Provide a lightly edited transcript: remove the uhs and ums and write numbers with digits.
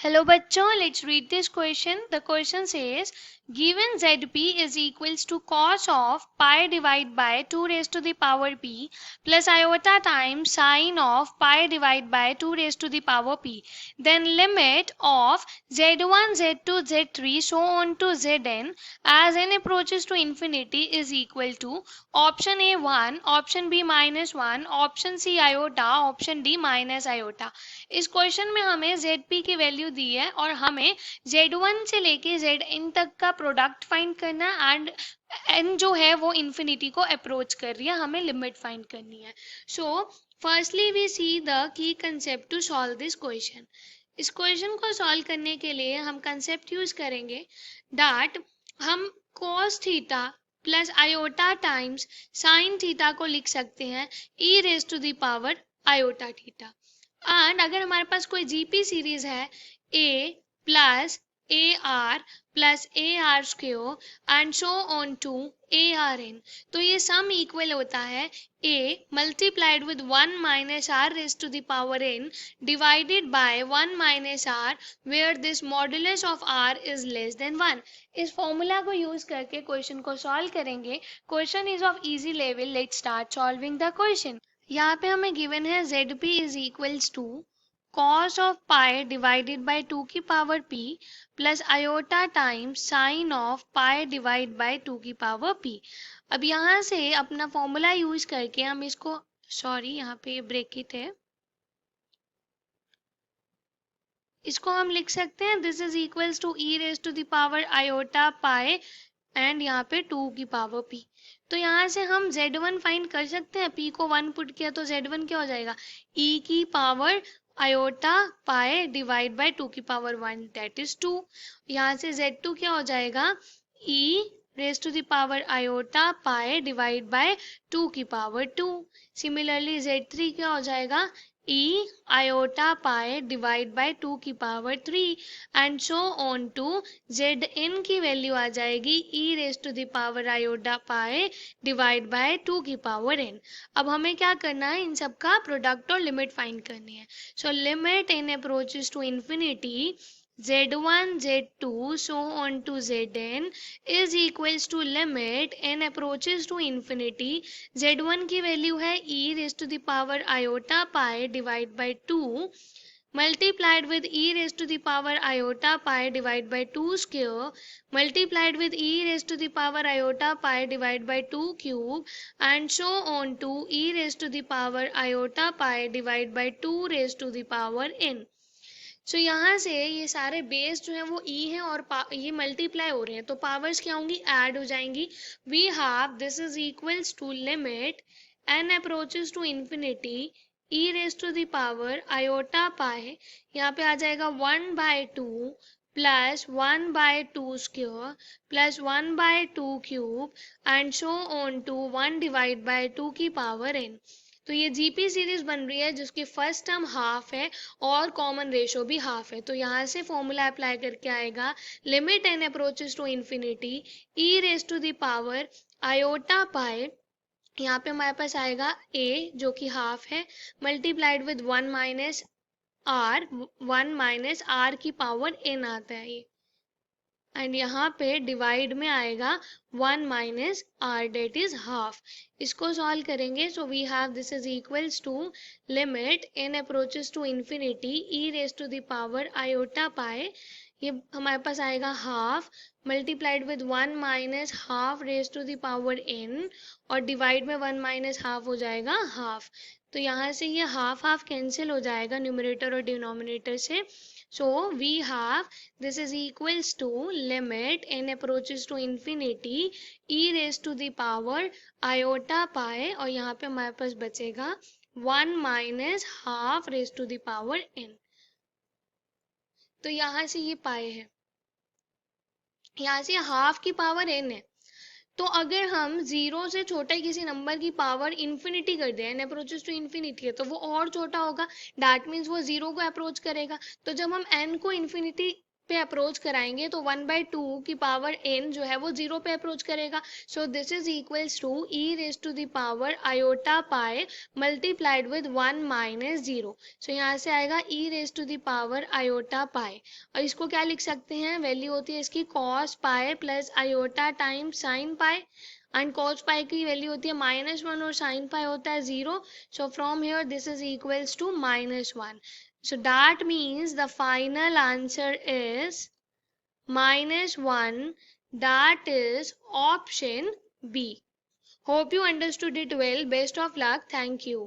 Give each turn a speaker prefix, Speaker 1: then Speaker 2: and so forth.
Speaker 1: Hello bachcho, let's read this question. The question says given ZP is equals to cos of pi divided by 2 raised to the power p plus iota times sine of pi divided by 2 raised to the power p, then limit of z1 z2 z3 so on to zn as n approaches to infinity is equal to option A 1, option B -1, option C iota, option D minus iota. इस question में हमें ZP की value दी है और हमें Z1 से लेके Zn तक का प्रोडक्ट फाइंड करना है एंड n जो है वो इंफिनिटी को अप्रोच कर रही है, हमें लिमिट फाइंड करनी है. So firstly we see the key concept to solve this question. इस क्वेश्चन को सॉल्व करने के लिए हम कंसेप्ट यूज करेंगे दैट हम cos theta plus iota times sine theta को लिख सकते हैं e raise to the power iota theta. And अगर हमारे पास कोई जीपी सीरीज है a plus a r plus a r square and so on to a r n, तो ये सम इक्वल होता है a multiplied with 1 minus r raise to the power n divided by 1 minus r where this modulus of r is less than 1. इस formula को use करके question को solve करेंगे. Question is of easy level. Let's start solving the question. यहाँ पे हमें given है ZP is equals to cos of pi divided by 2 की power p plus iota times sine of pi divide by 2 की power p. अब यहाँ से अपना फॉर्मूला यूज करके हम इसको यहाँ पे ब्रैकेट है, इसको हम लिख सकते हैं this is equals to e raise to the power iota pi and यहाँ पे 2 की पावर p. तो यहाँ से हम Z1 फाइंड कर सकते हैं. p को 1 पुट किया तो Z1 क्या हो जाएगा e की power iota pi divide by 2 की पावर 1 दैट इज 2. यहाँ से Z2 क्या हो जाएगा e raise to the power iota pi divide by 2 की पावर 2. सिमिलरली Z3 क्या हो जाएगा e iota pi divide by 2 की power 3 and so on to Zn की वैल्यू आ जाएगी e raise to the power iota pi divide by 2 की power n. अब हमें क्या करना है, इन सब का प्रोडक्ट और लिमिट फाइंड करनी है. So limit n approaches to infinity Z1 Z2 so on to Zn is equals to limit n approaches to infinity. Z1 की वैल्यू है e raised to the power iota pi divide by 2 multiplied with e raised to the power iota pi divide by 2 square multiplied with e raised to the power iota pi divide by 2 cube and so on to e raised to the power iota pi divide by 2 raised to the power n. सो यहाँ से ये सारे base जो है वो e है और ये मल्टीप्लाई हो रहे हैं तो पावर्स क्या होंगी, ऐड हो जाएंगी. We have this is equals to limit n approaches to infinity e raise to the power iota pi, यहाँ पे आ जाएगा 1/2 plus 1/2 square plus 1/2 cube and so on to 1 divide by 2 की पावर n. तो ये GP series बन रही है जिसकी फर्स्ट टर्म हाफ है और कॉमन रेशो भी हाफ है. तो यहाँ से फॉर्मूला अप्लाई करके आएगा limit n approaches to infinity e raise to the power iota pi, यहाँ पे हमारे पास आएगा a जो कि हाफ है मल्टीप्लाइड विद 1 माइनस r की पावर n आता है ये, एंड यहाँ पे डिवाइड में आएगा 1 minus r that is half. इसको सॉल्व करेंगे. So we have this is equals to limit n approaches to infinity e raise to the power iota pi, ये हमारे पास आएगा half multiplied with 1 minus half raise to the power n और divide में 1 minus half हो जाएगा half. तो यहाँ से ये हाफ हाफ कैंसिल हो जाएगा न्यूमरेटर और डिनोमिनेटर से. So we have this is equals to limit n approaches to infinity e raised to the power iota pi और यहाँ पे हमारे पास बचेगा 1 minus half raise to the power n. तो यहाँ से ये पाई है, यहाँ से हाफ की पावर n है. तो अगर हम 0 से छोटा किसी नंबर की पावर इंफिनिटी कर दें, n अप्रोचेस टू इंफिनिटी है तो वो और छोटा होगा, दैट मीन्स वो 0 को अप्रोच करेगा. तो जब हम n को इंफिनिटी पे अप्रोच कराएंगे तो 1/2 की पावर n जो है वो 0 पे अप्रोच करेगा. So this is equals to e raise to the power iota pi multiplied with 1 minus 0. So यहाँ से आएगा e raise to the power iota pi, और इसको क्या लिख सकते हैं, वैल्यू होती है इसकी cos pi plus iota times sine pi, and cos पाई की वैल्यू होती है -1 और sin पाई होता है 0. So from here this is equals to -1. So that means the final answer is -1. That is option B. Hope you understood it well. Best of luck. Thank you.